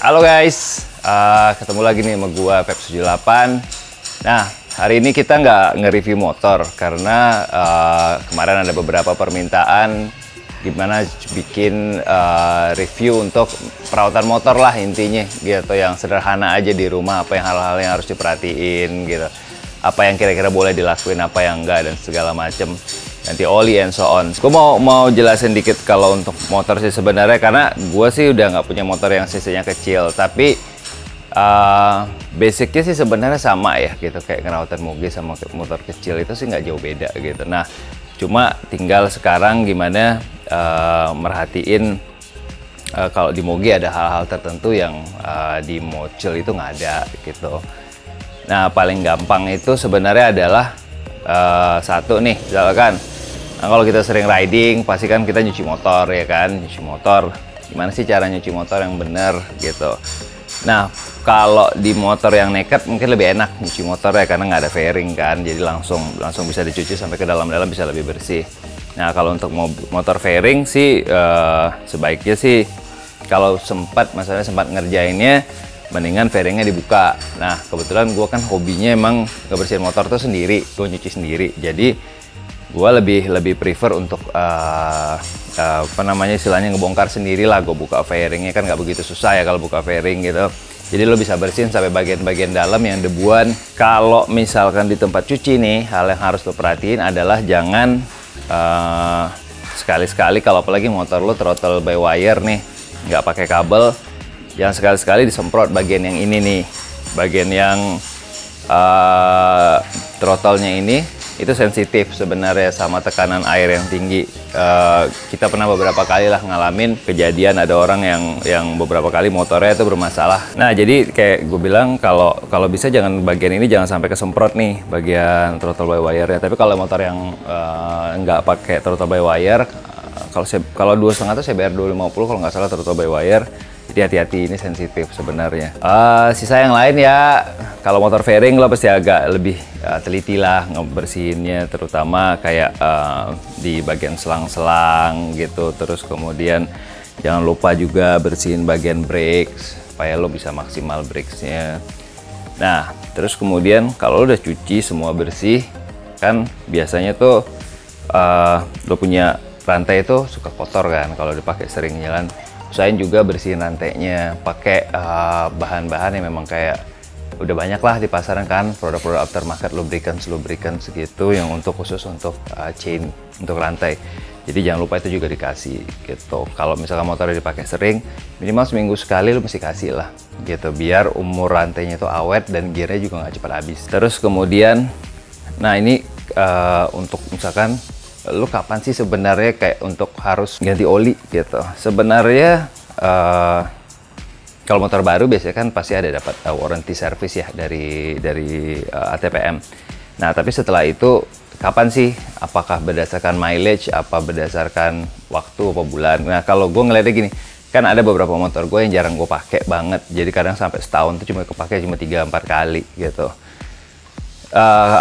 Halo guys, ketemu lagi nih sama gua Pep78. Nah, hari ini kita nggak nge-review motor karena kemarin ada beberapa permintaan gimana bikin review untuk perawatan motor lah intinya gitu, yang sederhana aja di rumah, apa yang hal-hal yang harus diperhatiin gitu, apa yang kira-kira boleh dilakuin, apa yang enggak, dan segala macem, ganti oli and so on. Gue mau jelasin dikit kalau untuk motor sih sebenarnya, karena gue sih udah nggak punya motor yang cc-nya kecil, tapi basicnya sih sebenarnya sama ya gitu, kayak ngerawatan moge sama motor kecil itu sih nggak jauh beda gitu. Nah, cuma tinggal sekarang gimana merhatiin kalau di moge ada hal-hal tertentu yang di mocil itu nggak ada gitu. Nah, paling gampang itu sebenarnya adalah satu nih, misalkan kalau kita sering riding pasti kan kita nyuci motor ya kan, nyuci motor gimana sih cara nyuci motor yang bener gitu. Nah, kalau di motor yang naked mungkin lebih enak nyuci motor ya, karena nggak ada fairing kan, jadi langsung bisa dicuci sampai ke dalam-dalam, bisa lebih bersih. Nah, kalau untuk motor fairing sih sebaiknya sih kalau sempat ngerjainnya, mendingan fairingnya dibuka. Nah, kebetulan gue kan hobinya emang ngebersihin motor tuh sendiri, gue nyuci sendiri, jadi gue lebih prefer untuk apa namanya istilahnya ngebongkar sendiri lah. Gue buka fairingnya kan nggak begitu susah ya kalau buka fairing gitu, jadi lo bisa bersihin sampai bagian-bagian dalam yang debuan. Kalau misalkan di tempat cuci nih, hal yang harus lo perhatiin adalah jangan sekali-sekali, kalau apalagi motor lo throttle by wire nih, nggak pakai kabel, jangan sekali-sekali disemprot bagian yang ini nih, bagian yang throttle-nya ini. Itu sensitif sebenarnya sama tekanan air yang tinggi. Kita pernah beberapa kali lah ngalamin kejadian ada orang yang beberapa kali motornya itu bermasalah. Nah, jadi kayak gue bilang, kalau bisa jangan bagian ini jangan sampai kesemprot nih, bagian throttle by wire-nya. Tapi kalau motor yang nggak pakai throttle by wire, kalau 2,5 tuh CBR 250 kalau nggak salah throttle by wire. Jadi hati-hati, ini sensitif sebenarnya. Sisa yang lain ya, kalau motor fairing lo pasti agak lebih teliti lah ngebersihinnya, terutama kayak di bagian selang-selang gitu. Terus kemudian jangan lupa juga bersihin bagian brakes supaya lo bisa maksimal brakesnya. Nah, terus kemudian kalau lo udah cuci semua bersih, kan biasanya tuh lo punya rantai itu suka kotor kan kalau dipakai sering jalan. Usahain juga bersihin rantainya, pakai bahan-bahan yang memang kayak udah banyak lah di pasaran kan, produk-produk aftermarket, lubricants segitu yang khusus untuk chain, untuk rantai. Jadi jangan lupa itu juga dikasih gitu. Kalau misalkan motornya dipakai sering, minimal seminggu sekali lo mesti kasih lah gitu, biar umur rantainya itu awet dan gearnya juga nggak cepat habis. Terus kemudian, nah ini untuk misalkan lu kapan sih sebenarnya kayak untuk harus ganti oli gitu. Sebenarnya kalau motor baru biasanya kan pasti ada dapat warranty service ya dari ATPM. Nah, tapi setelah itu kapan sih? Apakah berdasarkan mileage, apa berdasarkan waktu, apa bulan? Nah, kalau gue ngeliatnya gini, kan ada beberapa motor gue yang jarang gue pakai banget, jadi kadang sampai setahun tuh cuma kepake 3-4 kali gitu.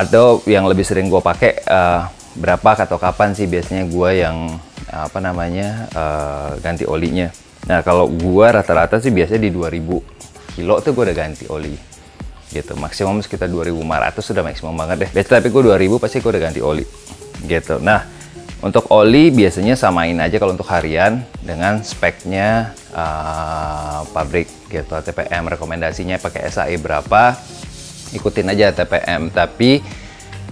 Atau yang lebih sering gue pakai berapa atau kapan sih biasanya gue yang apa namanya ganti olinya. Nah, kalau gue rata-rata sih biasanya di 2000 kilo tuh gue udah ganti oli gitu, maksimum sekitar 2500 sudah maksimum banget deh. Biasanya tapi gue 2000 pasti gue udah ganti oli gitu. Nah, untuk oli biasanya samain aja kalau untuk harian dengan speknya pabrik gitu. ATPM rekomendasinya pakai SAE berapa, ikutin aja ATPM. Tapi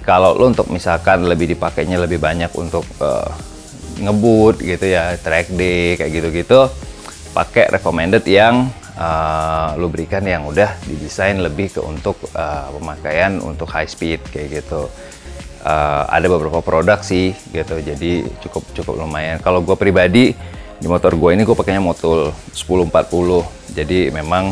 kalau lo untuk misalkan lebih dipakainya lebih banyak untuk ngebut gitu ya, track day kayak gitu-gitu, pakai recommended yang lubrikan yang udah didesain lebih ke untuk pemakaian untuk high speed kayak gitu. Ada beberapa produk sih gitu, jadi cukup lumayan. Kalau gue pribadi di motor gue ini gue pakainya Motul 1040, jadi memang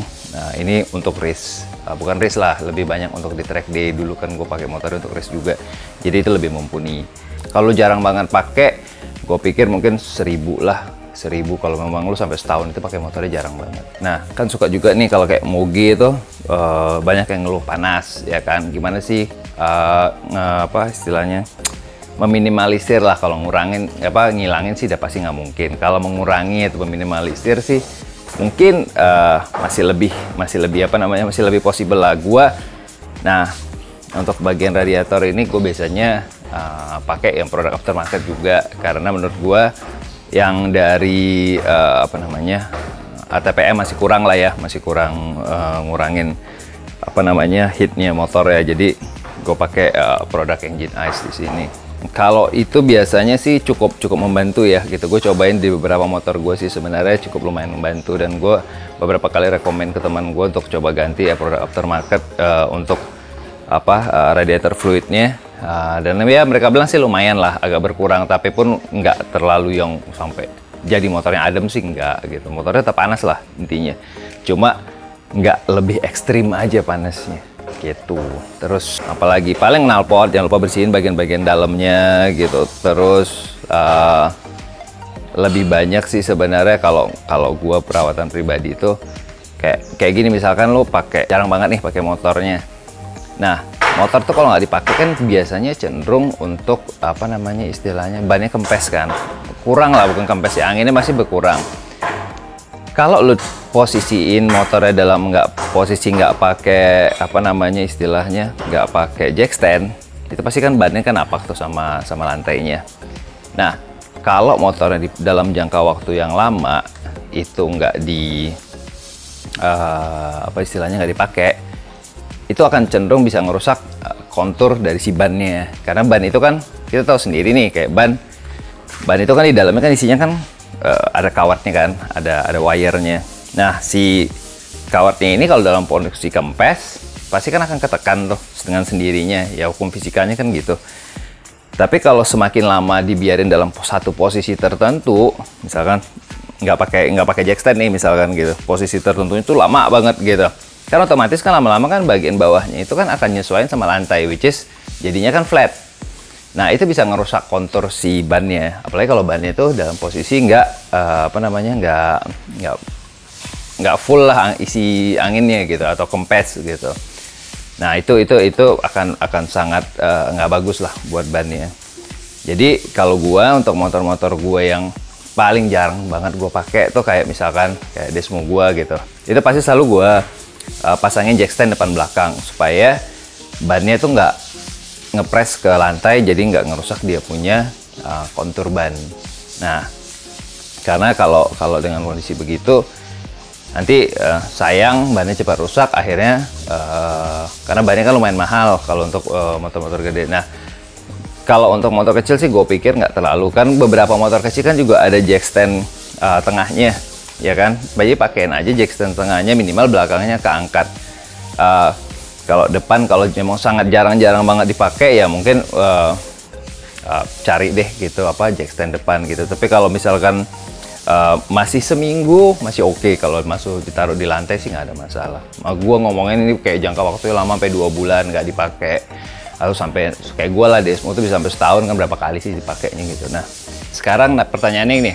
ini untuk race. Bukan race lah, lebih banyak untuk di track day. Dulu kan gue pakai motor untuk race juga, jadi itu lebih mumpuni. Kalau jarang banget pakai, gue pikir mungkin 1000 lah, 1000 kalau memang lu sampai setahun itu pakai motornya jarang banget. Nah, kan suka juga nih kalau kayak moge itu banyak yang ngeluh panas ya kan, gimana sih apa istilahnya, meminimalisir lah. Kalau ngilangin sih udah pasti nggak mungkin. Kalau mengurangi atau meminimalisir sih mungkin masih lebih apa namanya, masih lebih possible lah gua. Nah, untuk bagian radiator ini gue biasanya pakai yang produk aftermarket juga, karena menurut gue yang dari apa namanya, ATPM masih kurang lah ya, masih kurang ngurangin apa namanya heatnya motor ya. Jadi gue pakai produk Engine Ice di sini. Kalau itu biasanya sih cukup membantu ya gitu. Gue cobain di beberapa motor gue sih sebenarnya cukup lumayan membantu, dan gue beberapa kali rekomen ke teman gue untuk coba ganti ya produk aftermarket untuk radiator fluidnya. Dan ya mereka bilang sih lumayan lah, agak berkurang, tapi pun nggak terlalu yang sampai jadi motornya adem sih, nggak gitu. Motornya tetap panas lah intinya, cuma nggak lebih ekstrim aja panasnya gitu. Terus apalagi paling knalpot jangan lupa bersihin bagian-bagian dalamnya gitu. Terus lebih banyak sih sebenarnya kalau gua perawatan pribadi itu kayak gini, misalkan lo pakai, jarang banget nih pakai motornya. Nah, motor tuh kalau nggak dipakai kan biasanya cenderung untuk apa namanya istilahnya bannya kempes kan, kurang lah, bukan kempes ya, anginnya masih berkurang. Kalau lu posisiin motornya dalam posisi nggak pakai apa namanya istilahnya nggak pakai jack stand, itu pasti kan bannya kan napak tuh sama lantainya. Nah, kalau motornya di dalam jangka waktu yang lama itu nggak di apa istilahnya nggak dipakai, itu akan cenderung bisa ngerusak kontur dari si bannya. Karena ban itu kan kita tahu sendiri nih, kayak ban itu kan di dalamnya kan isinya kan ada kawatnya kan, ada wire-nya. Nah, si kawatnya ini kalau dalam posisi kempes pasti kan akan ketekan tuh dengan sendirinya ya, hukum fisikanya kan gitu. Tapi kalau semakin lama dibiarin dalam satu posisi tertentu, misalkan nggak pakai jack stand nih misalkan gitu, posisi tertentu itu lama banget gitu, kan otomatis kan lama-lama kan bagian bawahnya itu kan akan nyesuaiin sama lantai, which is jadinya kan flat. Nah, itu bisa ngerusak kontur si bannya, apalagi kalau bannya itu dalam posisi nggak apa namanya nggak full lah isi anginnya gitu, atau kempes gitu. Nah, itu akan sangat nggak bagus lah buat bannya. Jadi kalau gua untuk motor-motor gua yang paling jarang banget gua pakai tuh kayak misalkan kayak Desmo gua gitu, itu pasti selalu gua pasangin jack stand depan belakang supaya bannya itu nggak ngepres ke lantai, jadi nggak ngerusak dia punya kontur ban. Nah, karena kalau dengan kondisi begitu nanti sayang bannya cepat rusak akhirnya, karena bannya kan lumayan mahal kalau untuk motor-motor gede. Nah, kalau untuk motor kecil sih gue pikir nggak terlalu, kan beberapa motor kecil kan juga ada jack stand tengahnya ya kan, jadi pakein aja jack stand tengahnya, minimal belakangnya keangkat. Kalau depan kalau memang sangat jarang-jarang banget dipakai ya mungkin cari deh gitu apa jack stand depan gitu. Tapi kalau misalkan masih seminggu masih oke, kalau masuk ditaruh di lantai sih nggak ada masalah. Gue ngomongin ini kayak jangka waktu lama sampai 2 bulan nggak dipakai, atau sampai kayak gue lah Desmo tuh bisa sampai setahun kan, berapa kali sih dipakainya gitu. Nah, sekarang pertanyaannya ini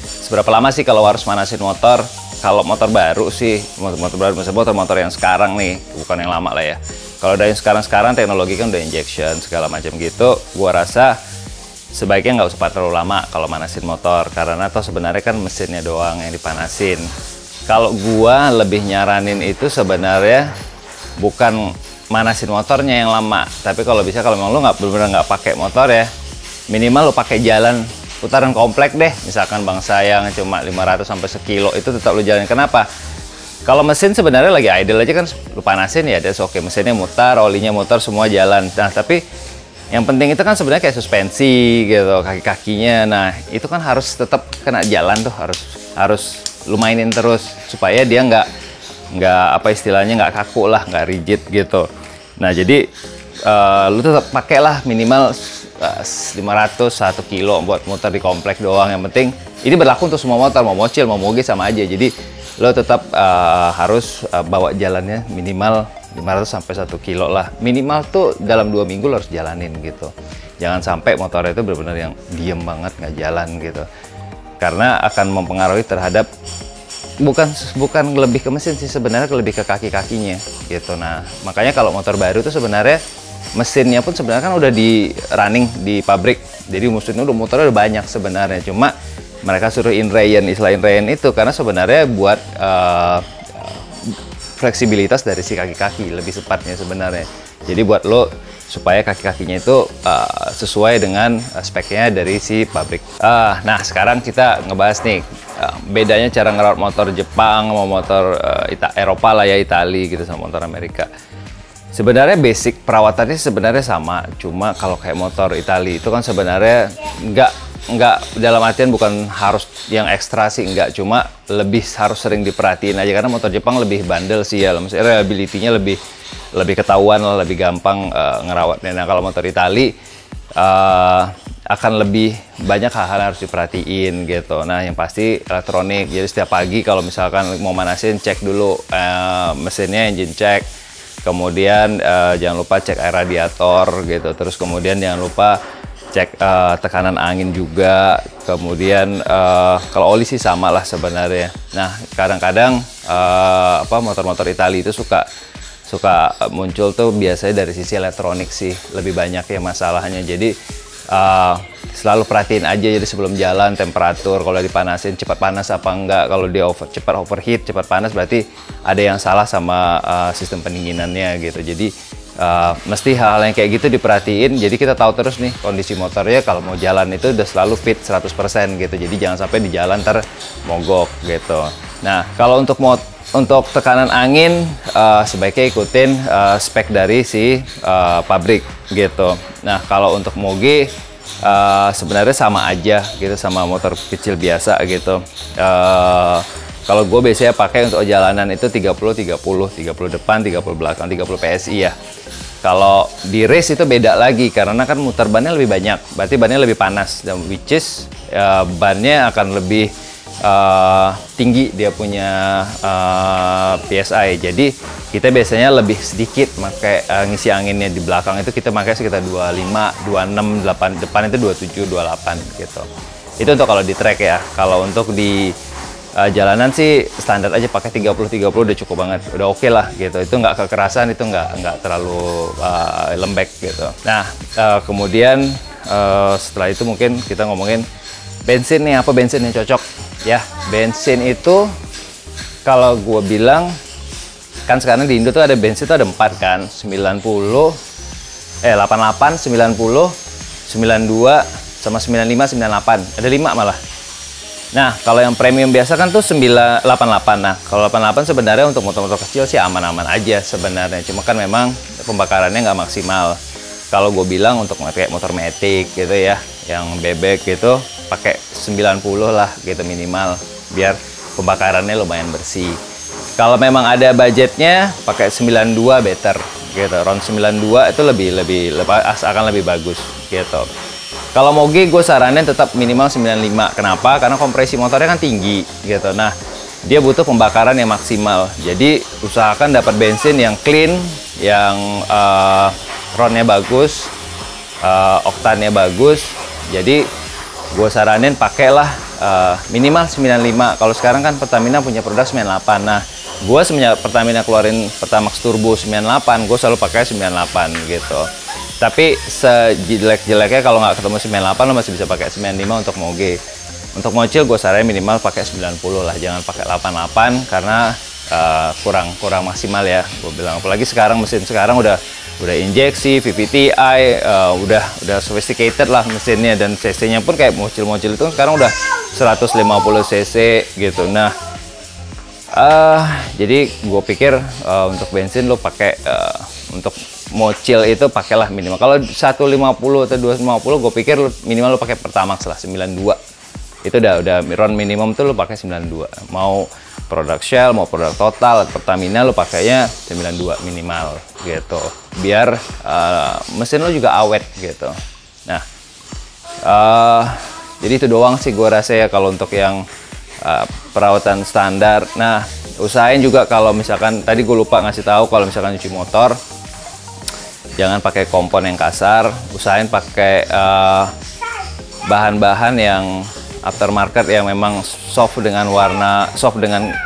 seberapa lama sih kalau harus manasin motor? Kalau motor baru sih, motor yang sekarang nih, bukan yang lama lah ya. Kalau dari sekarang teknologi kan udah injection segala macam gitu, gua rasa sebaiknya nggak usah terlalu lama kalau manasin motor, karena toh sebenarnya kan mesinnya doang yang dipanasin. Kalau gua lebih nyaranin itu sebenarnya bukan manasin motornya yang lama, tapi kalau bisa, kalau memang lu bener-bener nggak pakai motor ya, minimal lu pakai jalan putaran komplek deh, misalkan Bang Sayang cuma 500 sampai sekilo, itu tetap lu jalanin. Kenapa? Kalau mesin sebenarnya lagi idle aja kan lu panasin ya, that's oke, mesinnya mutar, olinya mutar, semua jalan. Nah, tapi yang penting itu kan sebenarnya kayak suspensi gitu, kaki-kakinya. Nah, itu kan harus tetap kena jalan tuh, harus lu mainin terus supaya dia nggak apa istilahnya nggak kaku lah, nggak rigid gitu. Nah, jadi lu tetap pakailah minimal 500 1 kilo buat muter di komplek doang. Yang penting ini berlaku untuk semua motor, mau Mobil mau Moge sama aja. Jadi lo tetap harus bawa jalannya minimal 500 sampai 1 kilo lah minimal tuh, dalam 2 minggu lo harus jalanin gitu. Jangan sampai motornya itu benar-benar yang diem banget nggak jalan gitu, karena akan mempengaruhi terhadap bukan lebih ke mesin sih sebenarnya, lebih ke kaki-kakinya gitu. Nah, makanya kalau motor baru itu sebenarnya mesinnya pun sebenarnya kan udah di running di pabrik, jadi mesinnya motornya udah banyak sebenarnya, cuma mereka suruh inrayon. Istilah inrayon itu karena sebenarnya buat fleksibilitas dari si kaki-kaki lebih tepatnya sebenarnya. Jadi buat lo supaya kaki-kakinya itu sesuai dengan speknya dari si pabrik. Nah sekarang kita ngebahas nih bedanya cara ngerawat motor Jepang sama motor Eropa lah ya, Itali gitu, sama motor Amerika. Sebenarnya basic perawatannya sebenarnya sama, cuma kalau kayak motor Itali itu kan sebenarnya nggak dalam artian bukan harus yang ekstra sih, nggak, cuma lebih harus sering diperhatiin aja karena motor Jepang lebih bandel sih ya, maksudnya reliability-nya lebih ketahuan lah, lebih gampang ngerawatnya. Nah kalau motor Itali akan lebih banyak hal-hal yang harus diperhatiin gitu. Nah yang pasti elektronik, jadi setiap pagi kalau misalkan mau manasin cek dulu mesinnya, engine check. Kemudian jangan lupa cek air radiator gitu. Terus kemudian jangan lupa cek tekanan angin juga. Kemudian kalau oli sih sama lah sebenarnya. Nah kadang-kadang motor-motor Italia itu suka muncul tuh biasanya dari sisi elektronik sih lebih banyak ya masalahnya. Jadi selalu perhatiin aja, jadi sebelum jalan temperatur, kalau dipanasin cepat panas apa enggak, kalau dia cepat overheat, cepat panas, berarti ada yang salah sama sistem pendinginannya gitu. Jadi mesti hal-hal yang kayak gitu diperhatiin, jadi kita tahu terus nih kondisi motornya kalau mau jalan itu udah selalu fit 100% gitu. Jadi jangan sampai di jalan ntar mogok gitu. Nah kalau untuk tekanan angin sebaiknya ikutin spek dari si pabrik gitu. Nah kalau untuk moge sebenarnya sama aja gitu sama motor kecil biasa gitu. Kalau gue biasanya pakai untuk jalanan itu 30 depan, 30 belakang, 30 PSI ya. Kalau di race itu beda lagi karena kan muter bannya lebih banyak, berarti bannya lebih panas, dan which is bannya akan lebih tinggi dia punya PSI. Jadi kita biasanya lebih sedikit pakai ngisi anginnya di belakang itu kita pakai sekitar 25, 26, 8, depan itu 27, 28 gitu. Itu untuk kalau di track ya. Kalau untuk di jalanan sih standar aja pakai 30 udah cukup banget, udah oke lah gitu. Itu nggak kekerasan, itu nggak terlalu lembek gitu. Nah kemudian setelah itu mungkin kita ngomongin bensin nih, apa bensin yang cocok ya. Bensin itu kalau gue bilang kan sekarang di Indo tuh ada bensin tuh ada 4 kan, 88, 90, 92 sama 95, 98, ada 5 malah. Nah kalau yang premium biasa kan tuh 988. Nah kalau 88 sebenarnya untuk motor-motor kecil sih aman-aman aja sebenarnya, cuma kan memang pembakarannya nggak maksimal. Kalau gue bilang untuk kayak motor Matic gitu ya, yang bebek gitu, pakai 90 lah gitu minimal, biar pembakarannya lumayan bersih. Kalau memang ada budgetnya, pakai 92 better gitu. Round 92 itu akan lebih bagus gitu. Kalau moge gue saranin tetap minimal 95. Kenapa? Karena kompresi motornya kan tinggi gitu. Nah, dia butuh pembakaran yang maksimal. Jadi usahakan dapat bensin yang clean, yang roundnya bagus, oktannya bagus. Jadi gue saranin pakailah minimal 95. Kalau sekarang kan Pertamina punya produk 98. Nah, gue semenjak Pertamina keluarin Pertamax Turbo 98, gue selalu pakai 98 gitu. Tapi sejelek-jeleknya kalau nggak ketemu 98 lo masih bisa pakai 95 untuk moge. Untuk mobil gue saranin minimal pakai 90 lah, jangan pakai 88 karena kurang maksimal ya gue bilang. Apalagi sekarang mesin sekarang udah injeksi, VVT-i, udah sophisticated lah mesinnya, dan cc-nya pun kayak mobil-mobil itu sekarang udah 150 cc gitu. Nah jadi gue pikir untuk bensin lo pakai untuk mobil itu pakailah minimal. Kalau 150 atau 250 gue pikir minimal lo pakai Pertamax lah 92. Itu udah round minimum tuh lo pakai 92. Mau produk Shell, mau produk Total, Pertamina lo pakainya 92 minimal gitu. Biar mesin lo juga awet gitu. Nah, jadi itu doang sih gue rasa ya kalau untuk yang perawatan standar. Nah, usahain juga kalau misalkan tadi gue lupa ngasih tahu, kalau misalkan cuci motor jangan pakai kompon yang kasar, usahain pakai bahan-bahan yang aftermarket yang memang soft dengan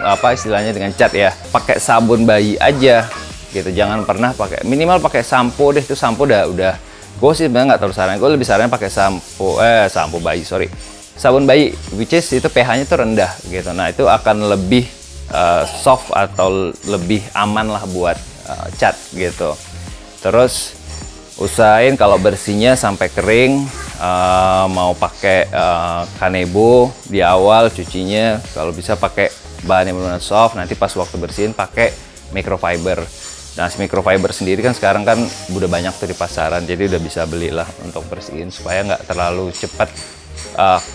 apa istilahnya, dengan cat ya. Pakai sabun bayi aja gitu, jangan pernah pakai, minimal pakai sampo deh. Itu sampo udah gue sih sebenarnya nggak terlalu saran, gue lebih saran pakai sampo bayi, sabun bayi, which is itu pH-nya tuh rendah gitu. Nah itu akan lebih soft atau lebih aman lah buat cat gitu. Terus usahain kalau bersihnya sampai kering. Mau pakai Kanebo di awal cucinya, kalau bisa pakai bahan yang benar-benar soft. Nanti pas waktu bersihin pakai microfiber. Nah, microfiber sendiri kan sekarang kan udah banyak tuh di pasaran, jadi udah bisa belilah untuk bersihin supaya nggak terlalu cepat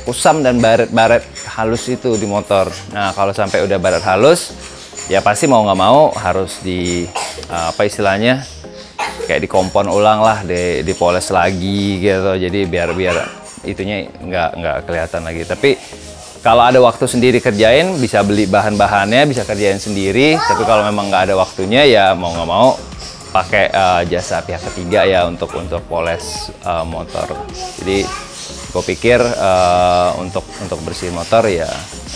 kusam dan baret-baret halus itu di motor. Nah, kalau sampai udah baret halus, ya pasti mau nggak mau harus di apa istilahnya, kayak dikompon ulang lah, dipoles lagi gitu. Jadi biar itunya nggak kelihatan lagi. Tapi kalau ada waktu sendiri kerjain, bisa beli bahan-bahannya, bisa kerjain sendiri. Tapi kalau memang nggak ada waktunya, ya mau nggak mau pakai jasa pihak ketiga ya untuk poles motor. Jadi gue pikir untuk bersihin motor ya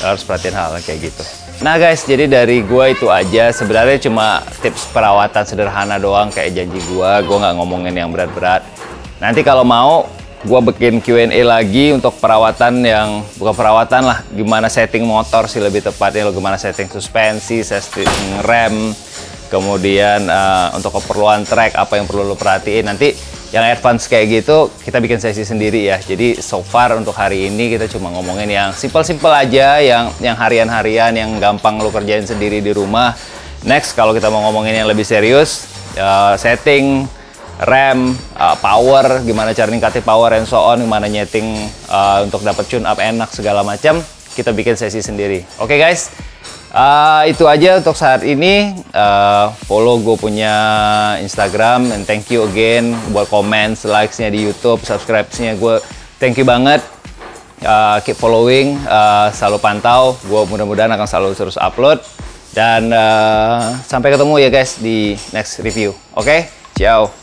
harus perhatiin hal kayak gitu. Nah guys, jadi dari gue itu aja. Sebenarnya cuma tips perawatan sederhana doang kayak janji gue nggak ngomongin yang berat-berat. Nanti kalau mau, gue bikin Q&A lagi untuk perawatan yang, bukan perawatan lah, gimana setting motor sih lebih tepatnya, gimana setting suspensi, setting rem, kemudian untuk keperluan track, apa yang perlu lo perhatiin. Nanti yang advance kayak gitu, kita bikin sesi sendiri ya. Jadi so far untuk hari ini kita cuma ngomongin yang simple-simple aja, yang harian-harian, yang gampang lo kerjain sendiri di rumah. Next, kalau kita mau ngomongin yang lebih serius, setting rem, power, gimana cara ningkatin power and so on, gimana nyeting untuk dapet tune up enak segala macam, kita bikin sesi sendiri. Oke guys, itu aja untuk saat ini. Follow gue punya Instagram, and thank you again buat comments, likes-nya di YouTube, subscribe-nya gue thank you banget. Keep following, selalu pantau, gue mudah-mudahan akan selalu terus upload. Dan sampai ketemu ya guys di next review. Oke, ciao.